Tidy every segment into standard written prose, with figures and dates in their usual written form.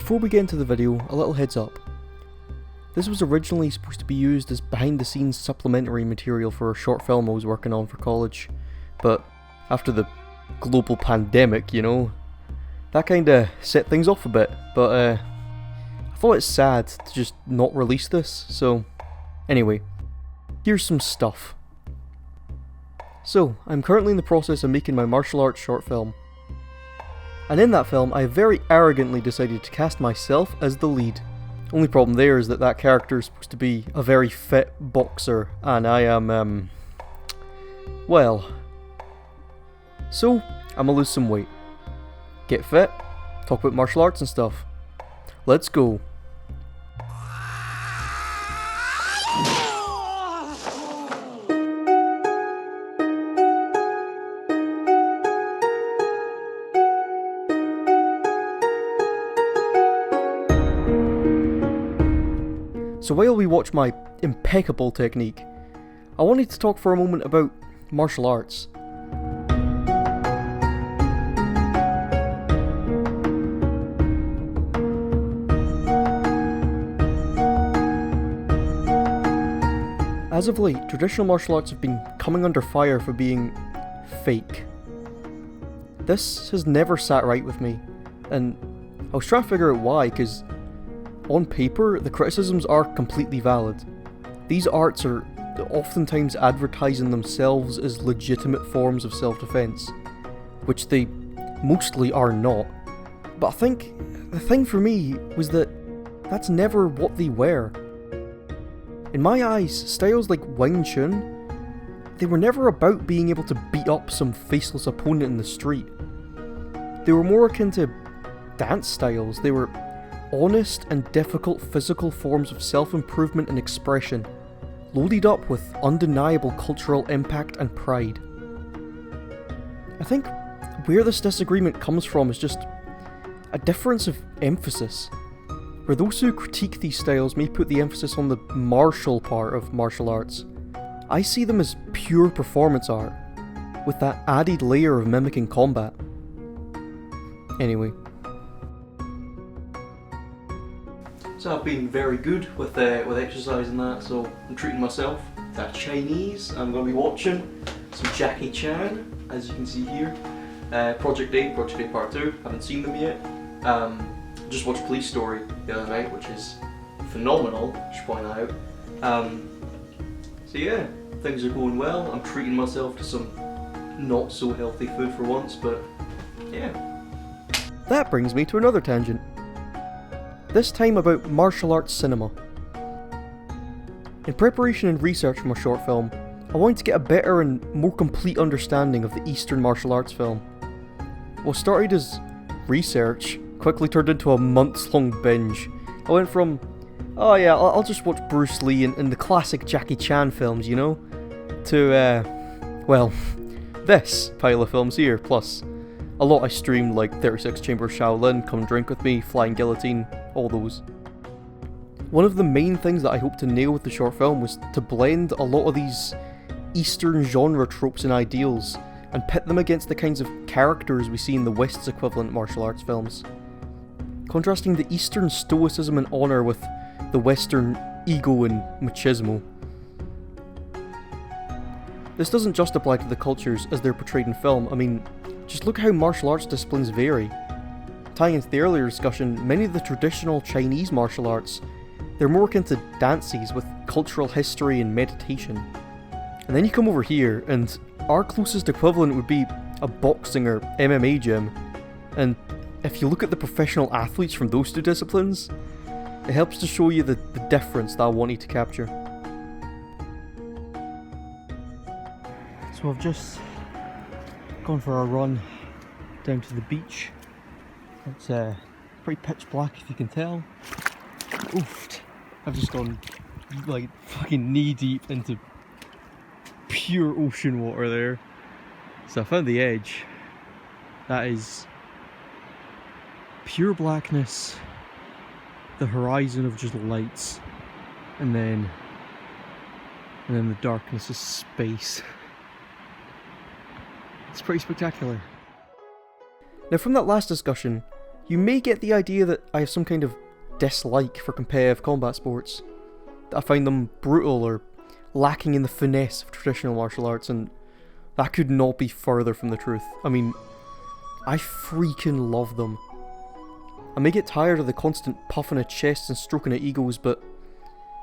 Before we get into the video, a little heads up. This was originally supposed to be used as behind the scenes supplementary material for a short film I was working on for college, but after the global pandemic, that kinda set things off a bit, but I thought it's sad to just not release this, so anyway, here's some stuff. So, I'm currently in the process of making my martial arts short film. And in that film, I very arrogantly decided to cast myself as the lead. Only problem there is that character is supposed to be a very fit boxer, and I am, well. So, I'm gonna lose some weight. Get fit, talk about martial arts and stuff. Let's go. So while we watch my impeccable technique, I wanted to talk for a moment about martial arts. As of late, traditional martial arts have been coming under fire for being fake. This has never sat right with me, and I was trying to figure out why, because on paper, the criticisms are completely valid. These arts are oftentimes advertising themselves as legitimate forms of self-defense, which they mostly are not. But I think the thing for me was that that's never what they were. In my eyes, styles like Wing Chun, they were never about being able to beat up some faceless opponent in the street. They were more akin to dance styles. They were honest and difficult physical forms of self-improvement and expression, loaded up with undeniable cultural impact and pride. I think where this disagreement comes from is just a difference of emphasis, where those who critique these styles may put the emphasis on the martial part of martial arts. I see them as pure performance art, with that added layer of mimicking combat. Anyway. So I've been very good with exercise and that, so I'm treating myself. That Chinese, I'm going to be watching some Jackie Chan, as you can see here. Project A Part 2, haven't seen them yet. Just watched Police Story the other night, which is phenomenal, I should point that out. So yeah, things are going well. I'm treating myself to some not so healthy food for once, but yeah. That brings me to another tangent. This time about martial arts cinema. In preparation and research for my short film, I wanted to get a better and more complete understanding of the Eastern martial arts film. What started as research quickly turned into a months-long binge. I went from, oh yeah, I'll just watch Bruce Lee and the classic Jackie Chan films, to, well, this pile of films here, plus a lot I streamed like 36 Chambers Shaolin, Come Drink With Me, Flying Guillotine, all those. One of the main things that I hoped to nail with the short film was to blend a lot of these Eastern genre tropes and ideals and pit them against the kinds of characters we see in the West's equivalent martial arts films. Contrasting the Eastern stoicism and honour with the Western ego and machismo. This doesn't just apply to the cultures as they're portrayed in film. I mean, just look how martial arts disciplines vary. Tying into the earlier discussion, many of the traditional Chinese martial arts, they're more akin to dances with cultural history and meditation. And then you come over here, and our closest equivalent would be a boxing or MMA gym. And if you look at the professional athletes from those two disciplines, it helps to show you the difference that I wanted to capture. So I've just gone for a run down to the beach. It's pretty pitch black if you can tell. Oof, I've just gone like fucking knee deep into pure ocean water there. So I found the edge. That is pure blackness, the horizon of just lights, and then the darkness of space. It's pretty spectacular. Now from that last discussion, You may get the idea that I have some kind of dislike for competitive combat sports, that I find them brutal or lacking in the finesse of traditional martial arts, and that could not be further from the truth. I mean, I freaking love them. I may get tired of the constant puffing of chests and stroking of egos, but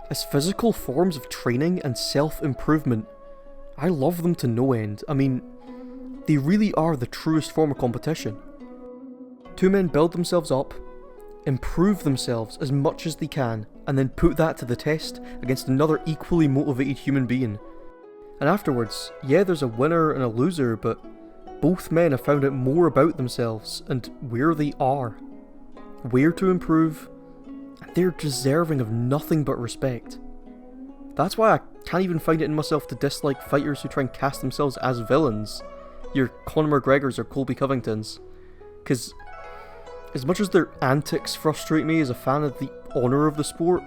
as physical forms of training and self-improvement, I love them to no end. I mean, they really are the truest form of competition. Two men build themselves up, improve themselves as much as they can, and then put that to the test against another equally motivated human being. And afterwards, yeah, there's a winner and a loser, but both men have found out more about themselves and where they are, where to improve, and they're deserving of nothing but respect. That's why I can't even find it in myself to dislike fighters who try and cast themselves as villains, your Conor McGregors or Colby Covingtons, because as much as their antics frustrate me as a fan of the honour of the sport,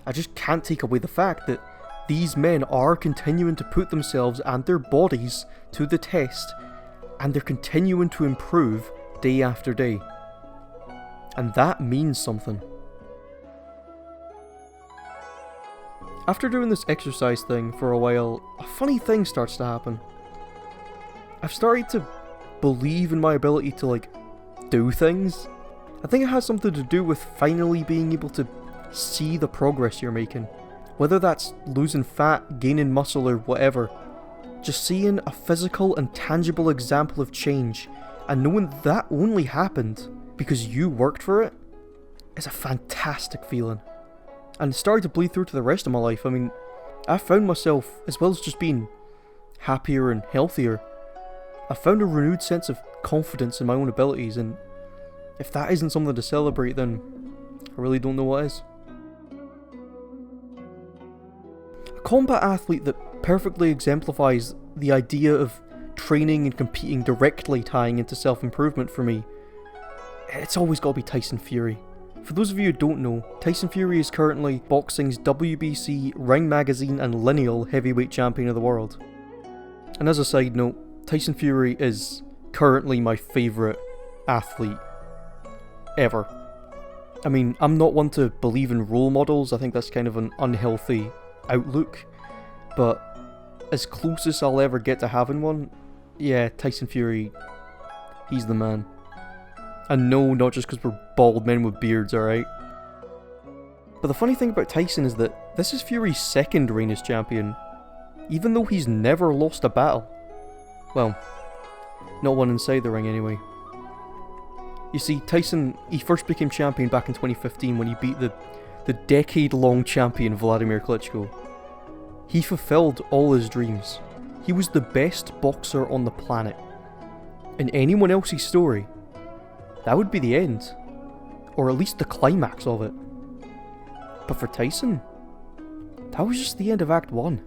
I just can't take away the fact that these men are continuing to put themselves and their bodies to the test, and they're continuing to improve day after day. And that means something. After doing this exercise thing for a while, a funny thing starts to happen. I've started to believe in my ability to, do things. I think it has something to do with finally being able to see the progress you're making. Whether that's losing fat, gaining muscle, or whatever. Just seeing a physical and tangible example of change, and knowing that only happened because you worked for it, is a fantastic feeling. And it started to bleed through to the rest of my life. I mean, I found myself, as well as just being happier and healthier, I found a renewed sense of confidence in my own abilities, and if that isn't something to celebrate, then I really don't know what is. A combat athlete that perfectly exemplifies the idea of training and competing directly tying into self-improvement for me, it's always got to be Tyson Fury. For those of you who don't know, Tyson Fury is currently boxing's WBC, Ring Magazine and Lineal heavyweight champion of the world. And as a side note, Tyson Fury is currently my favourite athlete ever. I mean, I'm not one to believe in role models, I think that's kind of an unhealthy outlook, but as close as I'll ever get to having one, yeah, Tyson Fury, he's the man. And no, not just because we're bald men with beards, alright? But the funny thing about Tyson is that this is Fury's second reign as champion, even though he's never lost a battle. Well, not one inside the ring anyway. You see, Tyson, he first became champion back in 2015 when he beat the decade-long champion Vladimir Klitschko. He fulfilled all his dreams. He was the best boxer on the planet. In anyone else's story, that would be the end. Or at least the climax of it. But for Tyson, that was just the end of Act 1.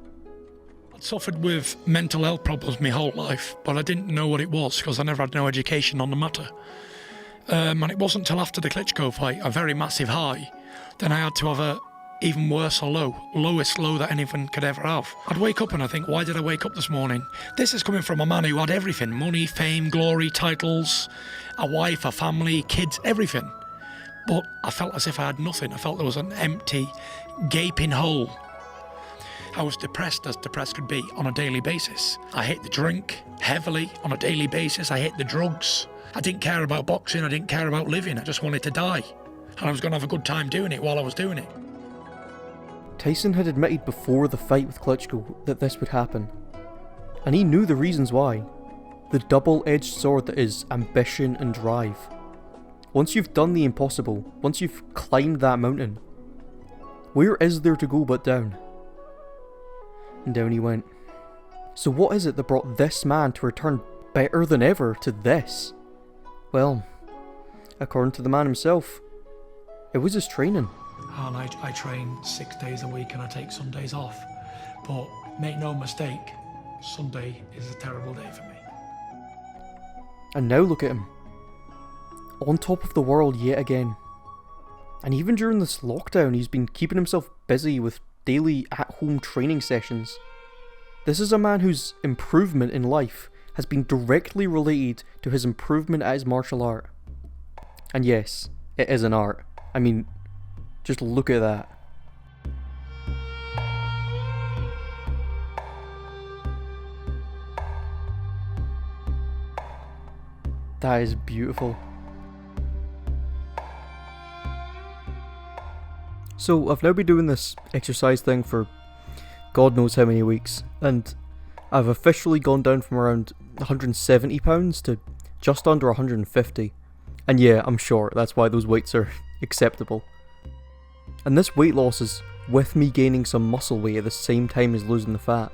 I'd suffered with mental health problems my whole life, but I didn't know what it was because I never had no education on the matter. And it wasn't until after the Klitschko fight, a very massive high, then I had to have a even worse low, lowest low that anyone could ever have. I'd wake up and I think, why did I wake up this morning? This is coming from a man who had everything, money, fame, glory, titles, a wife, a family, kids, everything. But I felt as if I had nothing. I felt there was an empty, gaping hole. I was depressed as depressed could be on a daily basis. I hit the drink heavily on a daily basis. I hit the drugs. I didn't care about boxing. I didn't care about living. I just wanted to die. And I was going to have a good time doing it while I was doing it. Tyson had admitted before the fight with Klitschko that this would happen. And he knew the reasons why. The double-edged sword that is ambition and drive. Once you've done the impossible, once you've climbed that mountain, where is there to go but down? And down he went. So what is it that brought this man to return better than ever to this? Well, according to the man himself, it was his training. And I train 6 days a week and I take Sundays off. But make no mistake, Sunday is a terrible day for me. And now look at him. On top of the world yet again. And even during this lockdown, he's been keeping himself busy with daily at-home training sessions. This is a man whose improvement in life has been directly related to his improvement at his martial art. And yes, it is an art. I mean, just look at that. That is beautiful. So I've now been doing this exercise thing for God knows how many weeks, and I've officially gone down from around 170 pounds to just under 150. And yeah, I'm sure that's why those weights are acceptable. And this weight loss is with me gaining some muscle weight at the same time as losing the fat.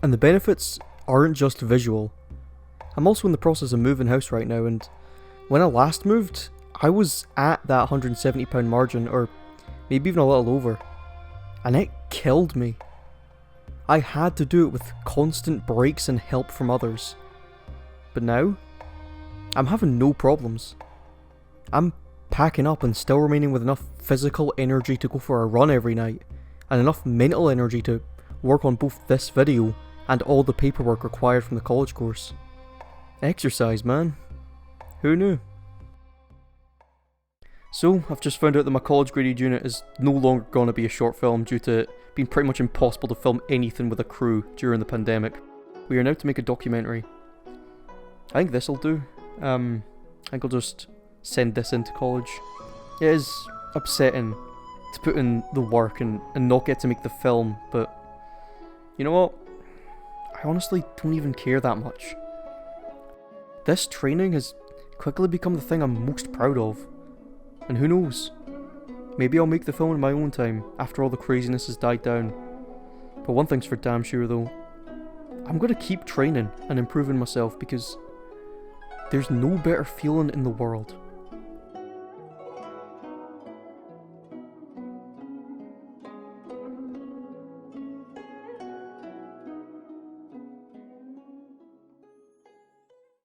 And the benefits aren't just visual. I'm also in the process of moving house right now, and when I last moved, I was at that 170 pound margin, or maybe even a little over. And it killed me. I had to do it with constant breaks and help from others. But now, I'm having no problems. I'm packing up and still remaining with enough physical energy to go for a run every night, and enough mental energy to work on both this video and all the paperwork required from the college course. Exercise, man. Who knew? So, I've just found out that my college graded unit is no longer going to be a short film due to it being pretty much impossible to film anything with a crew during the pandemic. We are now to make a documentary. I think this'll do. I think I'll just send this into college. It is upsetting to put in the work and not get to make the film, but you know what? I honestly don't even care that much. This training has quickly become the thing I'm most proud of. And who knows? Maybe I'll make the film in my own time, after all the craziness has died down. But one thing's for damn sure though, I'm gonna keep training and improving myself, because there's no better feeling in the world